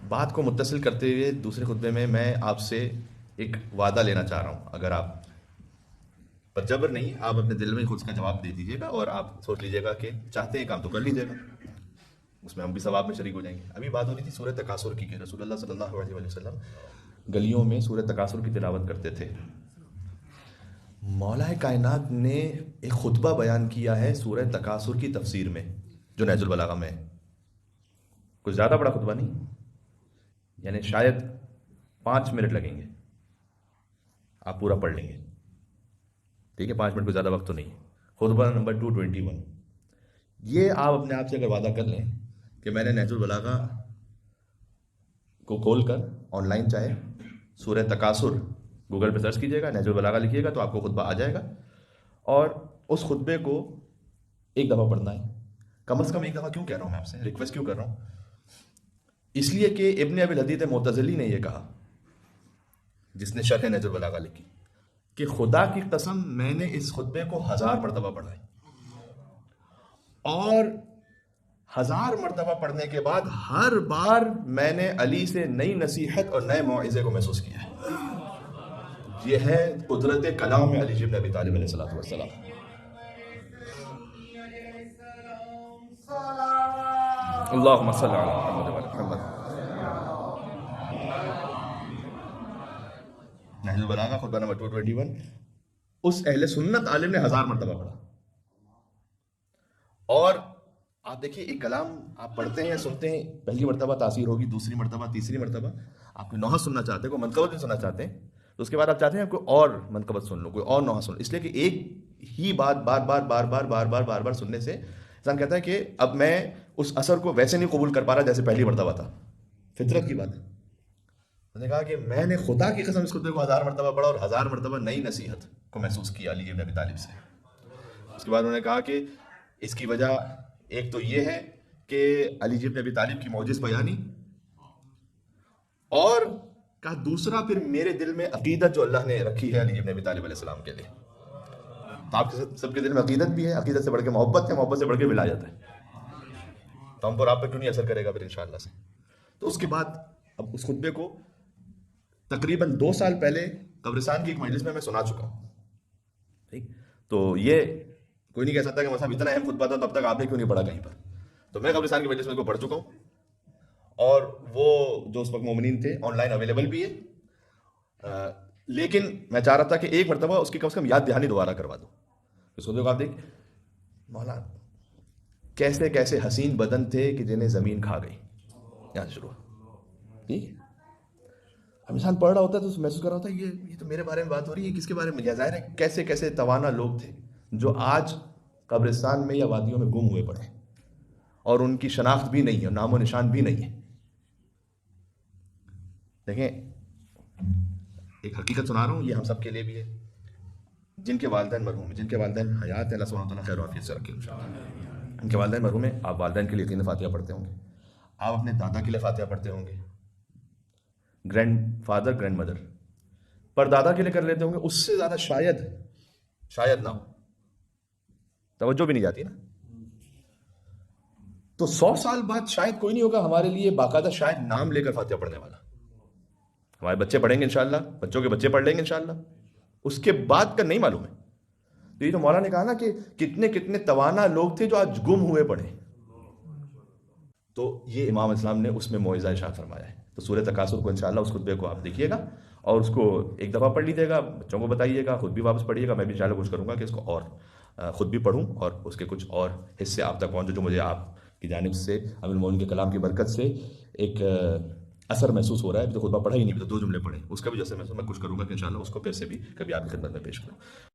بات کو متصل کرتے ہوئے دوسرے خطبے میں آپ سے ایک وعدہ لینا چاہ رہا ہوں. اگر آپ پر جبر نہیں، آپ اپنے دل میں خود کا جواب دے دیجیے گا اور آپ سوچ لیجیے گا کہ چاہتے ہیں کام تو کر لیجیے گا، اس میں ہم بھی ثواب میں شریک ہو جائیں گے. ابھی بات ہو رہی تھی سورہ تکاثر کی کہ رسول اللہ صلی اللہ علیہ وسلم گلیوں میں سورہ تکاثر کی تلاوت کرتے تھے. مولا کائنات نے ایک خطبہ بیان کیا ہے سورہ تکاثر کی تفسیر میں جو نہج البلاغہ میں ہے. کچھ زیادہ بڑا خطبہ نہیں، یعنی شاید 5 منٹ لگیں گے، آپ پورا پڑھ لیں گے. ٹھیک ہے، 5 منٹ کو زیادہ وقت تو نہیں. خطبہ نمبر 221. یہ آپ اپنے آپ سے اگر وعدہ کر لیں کہ میں نے نہج البلاغہ کو کھول کر آن لائن چاہے سورہ تکاثر گوگل پہ سرچ کیجیے گا، نہج البلاغہ لکھیے گا تو آپ کو خطبہ آ جائے گا، اور اس خطبے کو ایک دفعہ پڑھنا ہے. کم از کم ایک دفعہ کیوں کہہ رہا ہوں، میں آپ سے ریکویسٹ کیوں کر رہا ہوں؟ اس لیے کہ ابن ابی الحدیث معتزلی نے یہ کہا، جس نے شرح نہج البلاغہ لکھی، کہ خدا کی قسم میں نے اس خطبے کو 1000 مرتبہ پڑھا ہے، اور 1000 مرتبہ پڑھنے کے بعد ہر بار میں نے علی سے نئی نصیحت اور نئے موعظے کو محسوس کیا ہے. یہ ہے قدرت کلام میں علی بن ابی طالب علیہ السلام. اللہم صلی علی محمد وعلی محمد. نہج البلاغہ خطبہ نمبر 221 اس اہل سنت عالم نے 1000 مرتبہ پڑھا. اور آپ دیکھیے ایک کلام آپ پڑھتے ہیں، سنتے ہیں، پہلی مرتبہ تاثیر ہوگی، دوسری مرتبہ، تیسری مرتبہ آپ کوئی نوحہ سننا چاہتے ہیں، کوئی منقبت بھی سننا چاہتے ہیں، تو اس کے بعد آپ چاہتے ہیں کوئی اور منقبت سن لو، کوئی اور نوحہ سن لو. اس لیے کہ ایک ہی بات بار بار بار بار بار بار بار بار سننے سے انسان کہتا ہے کہ اب میں اس اثر کو ویسے نہیں قبول کر پا رہا جیسے پہلی مرتبہ تھا. فطرت کی بات ہے. میں نے کہا کہ میں نے خدا کی قسم اس خطبے کو 1000 مرتبہ پڑھا اور 1000 مرتبہ نئی نصیحت کو محسوس کیا علی بن ابی طالب سے. اس کے بعد انہوں نے کہا کہ اس کی وجہ ایک تو یہ ہے کہ علی بن ابی طالب کی موجز بیانی، اور کہا دوسرا پھر میرے دل میں عقیدت جو اللہ نے رکھی ہے علی بن ابی طالب علیہ السلام کے لیے. تو آپ سب کے دل میں عقیدت بھی ہے، عقیدت سے بڑھ کے محبت ہے، محبت سے بڑھ کے ولایت ہے، تو ہم پر آپ پہ کیوں نہیں اثر کرے گا پھر انشاءاللہ سے. تو اس کے بعد اب اس خطبے کو تقریباً 2 سال پہلے قبرستان کی ایک مجلس میں سنا چکا ہوں. ٹھیک، تو یہ کوئی نہیں کہہ سکتا کہ مثلا اتنا اہم خطبہ تھا تب تک آپ نے کیوں نہیں پڑھا کہیں پر. تو میں قبرستان کی مجلس میں کو پڑھ چکا ہوں، اور وہ جو اس وقت مومنین تھے آن لائن اویلیبل بھی ہے. لیکن میں چاہ رہا تھا کہ ایک مرتبہ اس کی کم سے کم یاد دہانی دوبارہ کروا دو. اس خطبے کو آپ دیکھ مولا کیسے کیسے حسین بدن تھے کہ جنہیں زمین کھا گئی. یہاں شروع. ٹھیک ہے، اب انسان پڑھ رہا ہوتا ہے تو محسوس کر رہا ہوتا ہے یہ تو میرے بارے میں بات ہو رہی ہے، کس کے بارے میں؟ ظاہر ہے کیسے کیسے توانا لوگ تھے جو آج قبرستان میں یا وادیوں میں گم ہوئے پڑے ہیں، اور ان کی شناخت بھی نہیں ہے، نام و نشان بھی نہیں ہے. دیکھیں ایک حقیقت سنا رہا ہوں، یہ ہم سب کے لیے بھی ہے. جن کے والدین مرحوم ہیں، جن کے والدین حیات ہیں، اللہ سبحانہ وتعالیٰ خیر و عافیت سے رکھے انشاءاللہ. ان کے والدین مرحوم ہیں، آپ والدین کے لیے یقیناً فاتحہ پڑھتے ہوں گے، آپ اپنے دادا کے لیے فاتحہ پڑھتے ہوں گے، گرینڈ فادر گرینڈ مدر پر دادا کے لیے کر لیتے ہوں گے. اس سے زیادہ شاید نہ ہو، توجہ بھی نہیں جاتی نا. تو 100 سال بعد شاید کوئی نہیں ہوگا ہمارے لیے باقاعدہ شاید نام لے کر فاتحہ پڑھنے والا. ہمارے بچے پڑھیں گے انشاءاللہ، بچوں کے بچے پڑھ لیں گے انشاءاللہ، اس کے بعد کا نہیں معلوم ہے. تو یہ تو مولا نے کہا نا کہ کتنے کتنے توانا لوگ تھے جو آج گم ہوئے پڑے. تو یہ امام اسلام نے اس میں موعظہ ارشاد فرمایا ہے. تو سورہ تکاثر کو انشاءاللہ اس خطبے کو آپ دیکھیے گا اور اس کو ایک دفعہ پڑھ لیجیے گا، بچوں کو بتائیے گا، خود بھی واپس پڑھیے گا. میں بھی انشاءاللہ کوشش کروں گا کہ اس کو اور خود بھی پڑھوں اور اس کے کچھ اور حصے آپ تک پہنچے جو مجھے آپ کی جانب سے امیر المومنین کے کلام کی برکت سے ایک اثر محسوس ہو رہا ہے. ابھی تو خطبہ پڑھا ہی نہیں، ابھی تو 2 جملے پڑھے، اس کا بھی جو اثر محسوس میں کوشش کروں گا کہ انشاءاللہ اس کو پھر سے بھی کبھی آپ کی خدمت میں پیش کروں.